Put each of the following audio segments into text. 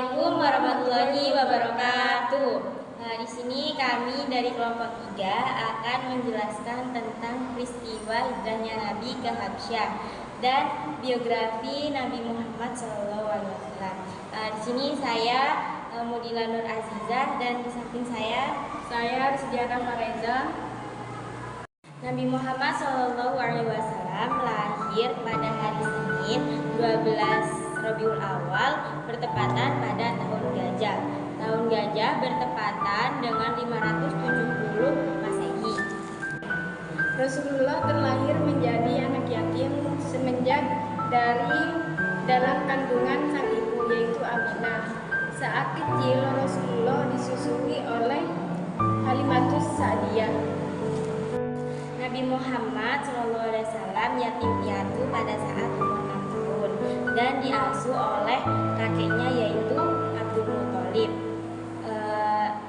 Assalamualaikum warahmatullahi wabarakatuh. Di sini kami dari kelompok 3 akan menjelaskan tentang peristiwa hijrahnya Nabi ke Habsyah dan biografi Nabi Muhammad SAW. Di sini saya Mudila Nur Azizah dan di samping saya Rizdiana Fareza. Nabi Muhammad SAW lahir pada hari Senin 12 Rabiul Awal bertepatan pada tahun Gajah. Tahun Gajah bertepatan dengan 570 Masehi. Rasulullah terlahir menjadi anak yatim semenjak dari dalam kandungan sang ibu, yaitu Aminah. Saat kecil Rasulullah disusui oleh Halimatus Sa'diyah. Nabi Muhammad SAW yatim piatu pada saat umur 6 tahun dan diasuh oleh kakeknya yaitu Abdul Muthalib.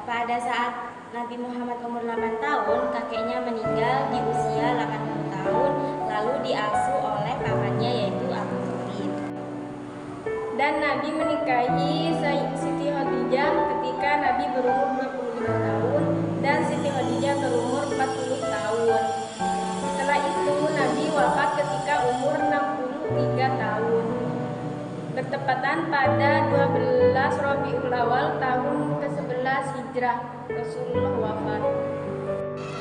Pada saat Nabi Muhammad umur 8 tahun, kakeknya meninggal di usia 80 tahun, lalu diasuh oleh pamannya yaitu Abu Thalib. Dan Nabi menikahi Siti Khadijah ketika Nabi berumur 25 tahun dan Siti Khadijah berumur 40 tahun. Setelah itu Nabi wafat ketika umur 63 tahun. Bertepatan pada 12 Rabiul Awal tahun ke-11 Hijrah, Rasulullah wafat.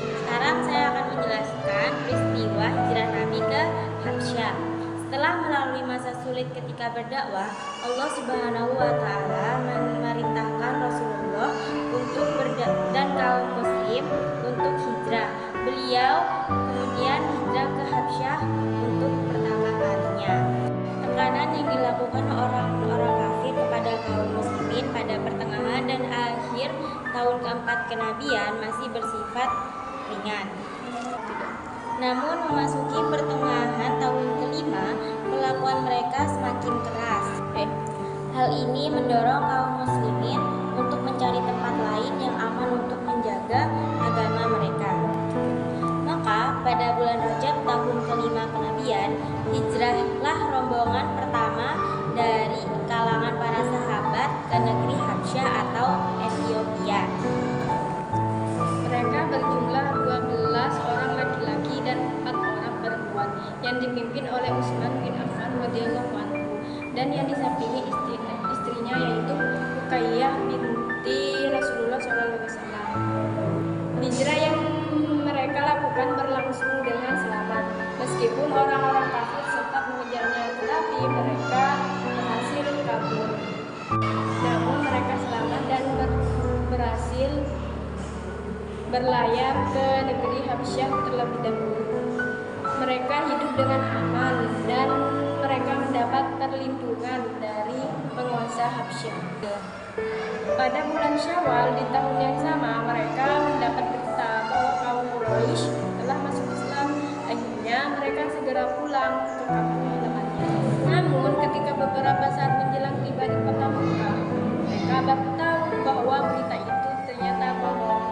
Sekarang saya akan menjelaskan peristiwa hijrah Nabi ke Habsyah. Setelah melalui masa sulit ketika berdakwah, Allah Subhanahu wa taala memerintahkan Rasulullah untuk dan kaum muslim untuk hijrah. Beliau kemudian hijrah ke Habsyah untuk pertama kalinya. Tekanan yang dilakukan orang-orang kafir kepada kaum muslimin pada pertengahan dan akhir tahun keempat kenabian masih bersifat ringan. Namun memasuki pertengahan tahun kelima, perlakuan mereka semakin keras. Hal ini mendorong kaum muslimin untuk mencari tempat lain yang aman untuk menjaga agama mereka. Maka pada bulan Rajab tahun kelima kenabian, hijrahlah rombongan pertama dari kalangan para sahabat ke negeri Habsyah atau Ethiopia. Mereka berjumlah 12 orang laki-laki dan 4 orang perempuan yang dipimpin oleh Utsman bin Affan radhiyallahu anhu dan yang disampingi istrinya yaitu Ruqayyah binti Rasulullah SAW. Hijrah yang mereka lakukan berlangsung dengan selamat meskipun orang-orang kafir sempat mengejarnya, tetapi mereka berhasil kabur. Namun mereka selamat dan berhasil berlayar ke negeri Habsyah terlebih dahulu. Mereka hidup dengan aman dan mereka mendapat perlindungan dari penguasa Habsyah. Pada bulan Syawal di tahun yang sama, mereka mendapat berita bahwa kaum Quraisy telah masuk Islam. Akhirnya mereka segera pulang ke kampung halamannya. Namun ketika beberapa saat menjelang tiba di kota Mekah, mereka baru tahu bahwa berita itu ternyata bohong.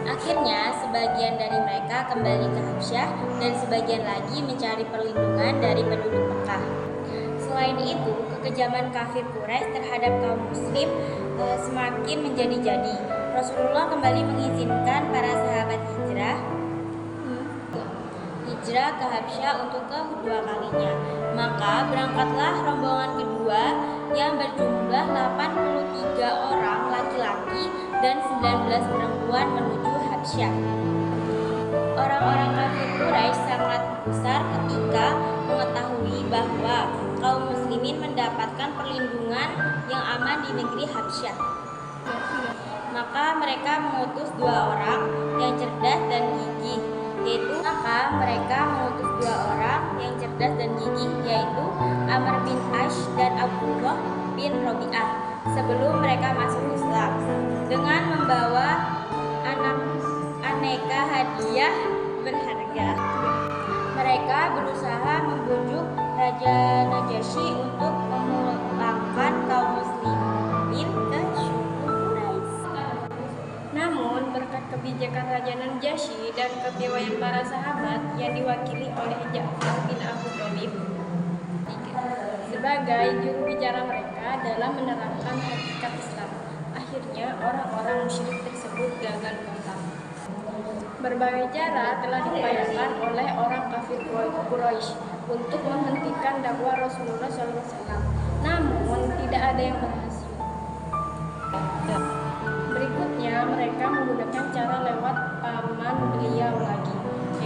Akhirnya sebagian dari mereka kembali ke Habsyah dan sebagian lagi mencari perlindungan dari penduduk Mekah. Selain itu, kekejaman kafir Quraisy terhadap kaum muslim semakin menjadi-jadi. Rasulullah kembali mengizinkan para sahabat hijrah ke Habsyah untuk kedua kalinya. Maka berangkatlah rombongan kedua yang berjumlah 83 orang laki-laki dan 19 perempuan menuju Habsyah. Orang-orang kafir Quraisy sangat besar ketika mengetahui bahwa kaum muslimin mendapatkan perlindungan yang aman di negeri Habsyah. Maka mereka mengutus 2 orang yang cerdas dan gigih, yaitu Amr bin Ash dan Abdullah bin Rabi'ah sebelum mereka masuk Islam dengan membawa aneka hadiah berharga. Mereka berusaha membujuk Raja Najasyi untuk memulangkan kaum muslimin ke suku Quraisy. Namun berkat kebijakan Raja Najasyi dan kepiawaian para sahabat yang diwakili oleh Ja'far bin Abu Thalib sebagai juru bicara mereka dalam menerangkan hakikat Berbagai cara telah diupayakan oleh orang kafir Quraisy untuk menghentikan dakwah Rasulullah SAW, namun tidak ada yang berhasil. Berikutnya mereka menggunakan cara lewat paman beliau lagi,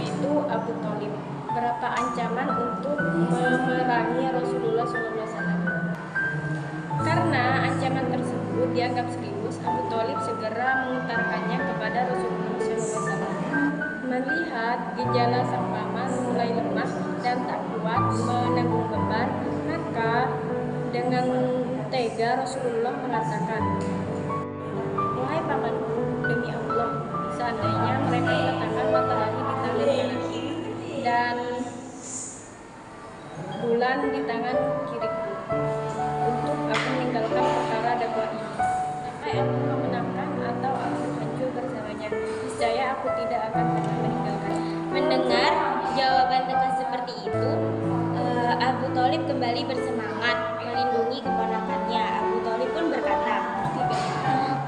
yaitu Abu Thalib. Berapa ancaman untuk memerangi Rasulullah SAW. Karena ancaman tersebut dianggap serius, Abu Thalib segera mengutarakannya kepada Rasulullah SAW. Melihat gejala sang paman mulai lemah dan tak kuat menanggung beban, maka dengan tega Rasulullah mengatakan, "Wahai pamanku, demi Allah, seandainya mereka meletakkan matahari di tangan kiriku dan bulan di tangan kiriku untuk aku meninggalkan perkara dakwah ini, sampai aku memenangkan atau aku hancur bersamanya, niscaya aku tidak akan pernah meninggalkan." Mendengar jawaban tegas seperti itu, Abu Thalib kembali bersemangat melindungi keponakannya. Abu Thalib pun berkata,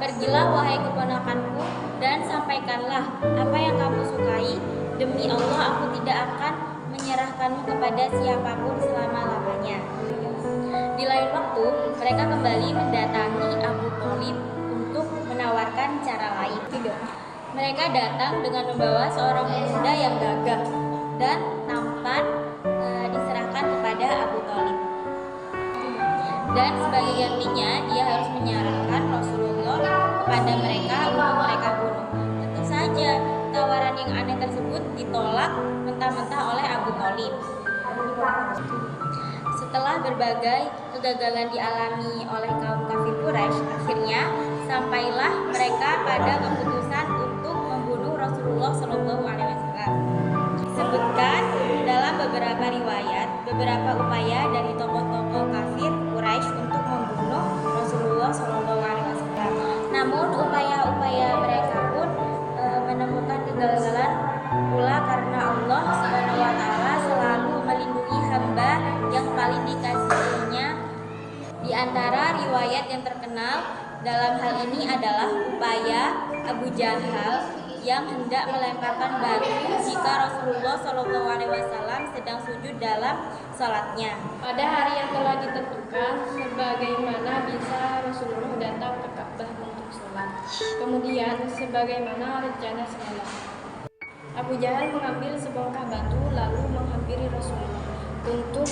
"Pergilah wahai keponakanku dan sampaikanlah apa yang kamu sukai. Demi Allah aku tidak akan menyerahkanmu kepada siapapun selama-lamanya." Di lain waktu, mereka kembali mendatangi Abu Thalib untuk menawarkan cara lain. Mereka datang dengan membawa seorang pemuda yang gagah dan tampan, diserahkan kepada Abu Thalib. Dan sebagai gantinya, dia harus menyerahkan Rasulullah kepada mereka untuk mereka bunuh. Tentu saja, tawaran yang aneh tersebut ditolak mentah-mentah oleh Abu Thalib. Setelah berbagai kegagalan dialami oleh kaum kafir Quraisy, akhirnya sampailah mereka pada keputusan untuk membunuh Rasulullah SAW. Disebutkan dalam beberapa riwayat beberapa upaya dari tokoh-tokoh kafir Quraisy untuk membunuh Rasulullah SAW. Namun upaya-upaya mereka pun menemukan kegagalan pula karena Allah SWT selalu melindungi hamba yang paling dikasihinya. Di antara riwayat yang terkenal dalam hal ini adalah upaya Abu Jahal yang hendak melemparkan batu jika Rasulullah SAW sedang sujud dalam salatnya. Pada hari yang telah ditentukan, sebagaimana bisa Rasulullah datang ke Ka'bah untuk sholat. Kemudian, sebagaimana rencana semula, Abu Jahal mengambil sebongkah batu lalu menghampiri Rasulullah untuk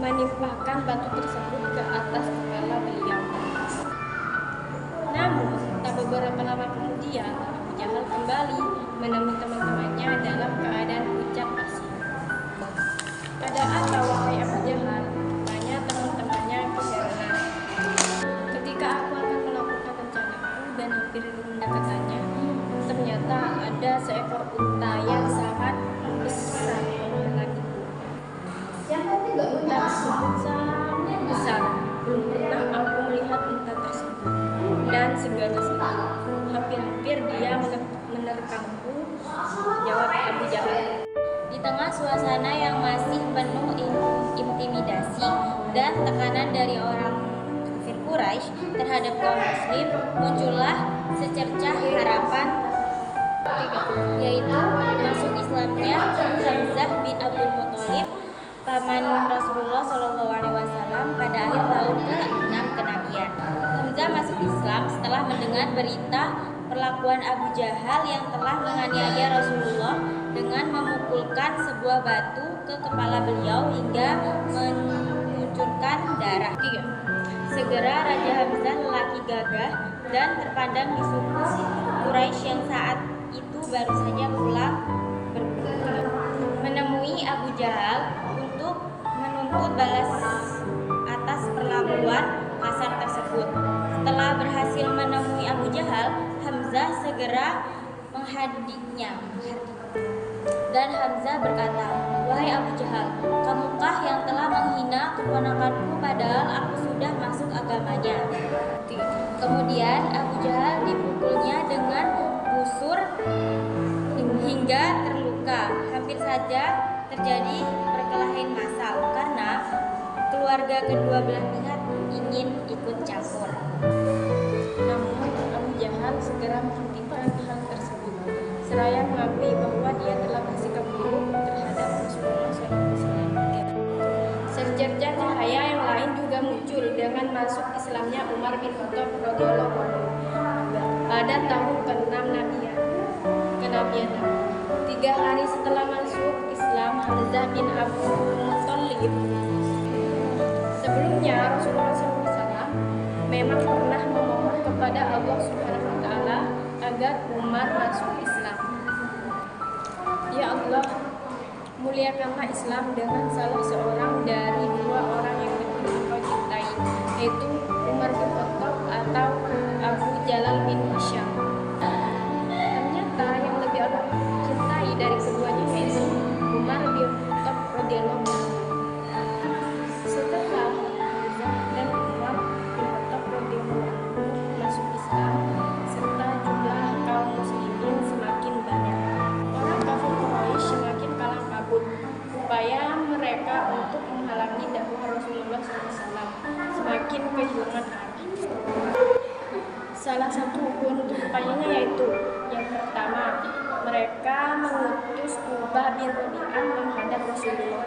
menimpakan batu tersebut ke atas kepala beliau. Namun, tak beberapa lama kemudian, Abu Jahal kembali menemui teman-temannya dalam keadaan pucat pasi. "Ada apa, wahai Abu Jahal?" tanya teman-temannya keheranan. "Ketika aku akan melakukan rencanaku dan hampir mendekatannya, ternyata ada seekor unta yang sangat besar menghalangiku. Unta tersebut sangat besar, belum pernah aku melihat unta tersebut, dan seganas itu. Hampir-hampir dia menerkamku," jawab Abu Jahal. Di tengah suasana yang masih penuh intimidasi dan tekanan dari orang kafir Quraisy terhadap kaum muslim, muncullah secercah harapan, yaitu masuk Islamnya Hamzah bin Abdul Muthalib, paman Rasulullah SAW pada akhir tahun ke-6 kenabian. Hamzah masuk Islam setelah mendengar berita perlakuan Abu Jahal yang telah menganiaya Rasulullah dengan memukulkan sebuah batu ke kepala beliau hingga mengucurkan darah. Segera Raja Hamzah, lelaki gagah dan terpandang di suku Quraisy yang saat itu baru saja pulang menemui Abu Jahal untuk menuntut balas atas perlakuan kasar tersebut. Setelah berhasil menemui Abu Jahal, Hamzah segera menghadiknya. Dan Hamzah berkata, "Wahai Abu Jahal, kamukah yang telah menghina keponakanku padahal aku sudah masuk agamanya?" Kemudian Abu Jahal dipukulnya dengan busur hingga terluka. Hampir saja terjadi perkelahian massal karena keluarga kedua belah pihak ingin ikut campur. Namun Abu Jahal segera menghentikan hal tersebut seraya mengakui termasuk Islamnya Umar bin Khattab radhiyallahu anhu pada tahun ke-6 kenabian. 3 hari setelah masuk Islam, Hamzah bin Abdul Muthalib. Sebelumnya Rasulullah SAW memang pernah memohon kepada Allah Subhanahu wa Ta'ala agar Umar masuk Islam. Ya Allah, muliakanlah Islam dengan salah seorang dari 2 orang yang betul Engkau cintai, yaitu Umar bin Khattab atau Abu Jalal bin Hisham. Ternyata yang lebih Allah cintai dari keduanya yaitu Umar bin Khattab radhiyallahu anhu. Setelah Hamzah dan Umar bin Khattab radhiyallahu anhu masuk Islam serta jumlah kaum muslimin semakin banyak, orang kafir Quraisy semakin kalah kabut upaya mereka untuk menghalangi dakwah Rasulullah SAW semakin kehilangan arah. Salah satu bentuk upayanya yaitu yang pertama, mereka mengutus Uqbah bin Rabi'ah menghadap Rasulullah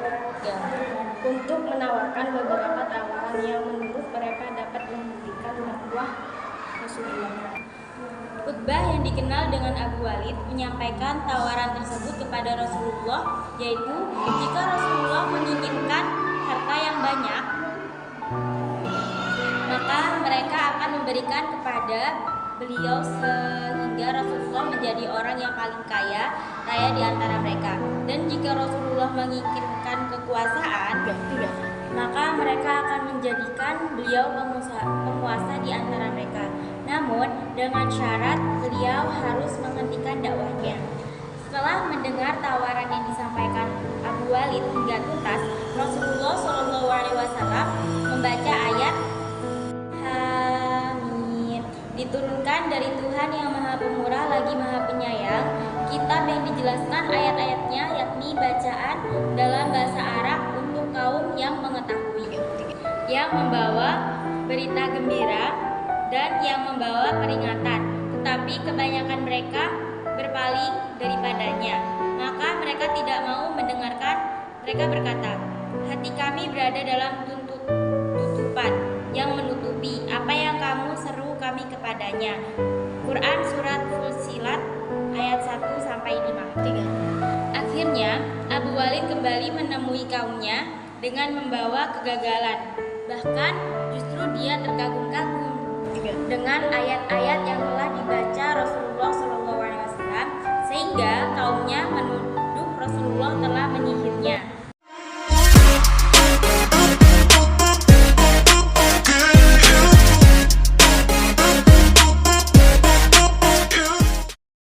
untuk menawarkan beberapa tawaran yang menurut mereka dapat menghentikan dakwah Rasulullah. Uqbah yang dikenal dengan Abu Walid menyampaikan tawaran tersebut kepada Rasulullah, yaitu jika Rasulullah menginginkan harta yang banyak, maka mereka akan memberikan kepada beliau sehingga Rasulullah menjadi orang yang paling kaya raya di antara mereka. Dan jika Rasulullah menginginkan kekuasaan, maka mereka akan menjadikan beliau penguasa di antara mereka. Namun dengan syarat beliau harus menghentikan dakwahnya. Setelah mendengar tawaran yang disampaikan Abu Walid hingga tuntas, Rasulullah SAW membaca ayat Hamim, diturunkan dari Tuhan yang Maha Pemurah lagi Maha Penyayang, kitab yang dijelaskan ayat-ayatnya yakni bacaan dalam bahasa Arab untuk kaum yang mengetahui, yang membawa berita gembira dan yang membawa peringatan, tetapi kebanyakan mereka berpaling daripadanya. Maka mereka tidak mau mendengarkan. Mereka berkata, hati kami berada dalam tutupan yang menutupi apa yang kamu seru kami kepadanya. Quran Surat Fussilat ayat 1-5. Akhirnya Abu Walid kembali menemui kaumnya dengan membawa kegagalan. Bahkan justru dia terkagum-kagum dengan ayat-ayat yang telah dibaca Rasulullah SAW, sehingga kaumnya menuduh Rasulullah telah menyihirnya.